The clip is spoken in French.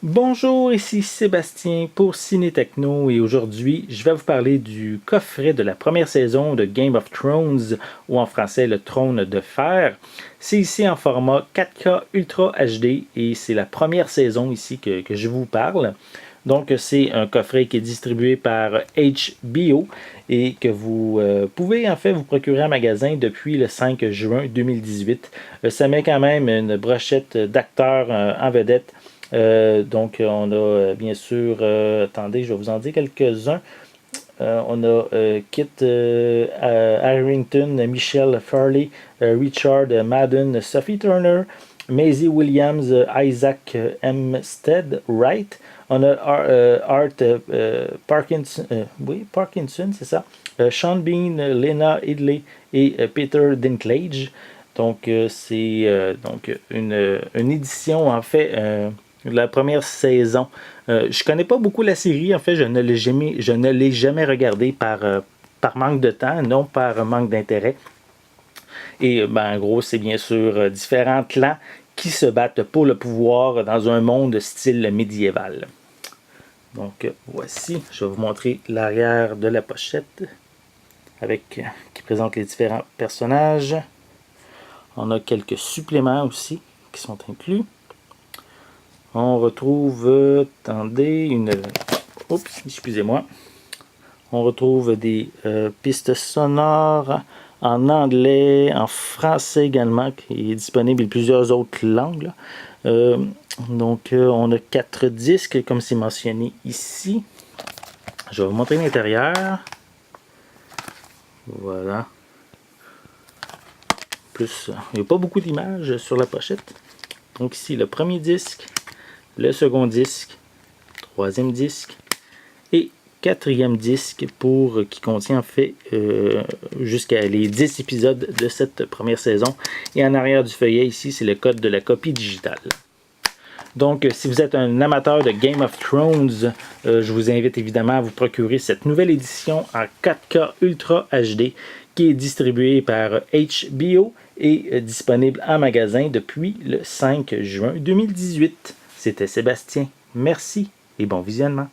Bonjour, ici Sébastien pour Ciné Techno et aujourd'hui je vais vous parler du coffret de la première saison de Game of Thrones ou en français le Trône de Fer. C'est ici en format 4K Ultra HD et c'est la première saison ici que je vous parle. Donc c'est un coffret qui est distribué par HBO et que vous pouvez en fait vous procurer en magasin depuis le 5 juin 2018. Ça met quand même une brochette d'acteurs en vedette. Donc, on a bien sûr, attendez, je vais vous en dire quelques-uns. On a Kit Harington, Michelle Farley, Richard Madden, Sophie Turner, Maisie Williams, Isaac Hempstead Wright. On a Art Parkinson, oui, Parkinson, c'est ça. Sean Bean, Lena Headey et Peter Dinklage. Donc, c'est donc une édition, en fait, la première saison. Je connais pas beaucoup la série, en fait, je ne l'ai jamais regardée par manque de temps, non par manque d'intérêt. Et ben, en gros, c'est bien sûr différents clans qui se battent pour le pouvoir dans un monde style médiéval. Donc voici, je vais vous montrer l'arrière de la pochette qui présente les différents personnages. On a quelques suppléments aussi qui sont inclus. On retrouve, attendez, oups, excusez-moi. On retrouve des pistes sonores en anglais, en français également, qui est disponible en plusieurs autres langues. Donc, on a 4 disques, comme c'est mentionné ici. Je vais vous montrer l'intérieur. Voilà. Plus, il n'y a pas beaucoup d'images sur la pochette. Donc ici, le premier disque, le second disque, troisième disque et quatrième disque qui contient en fait jusqu'à les 10 épisodes de cette première saison. Et en arrière du feuillet ici, c'est le code de la copie digitale. Donc, si vous êtes un amateur de Game of Thrones, je vous invite évidemment à vous procurer cette nouvelle édition en 4K Ultra HD qui est distribuée par HBO et disponible en magasin depuis le 5 juin 2018. C'était Sébastien. Merci et bon visionnement.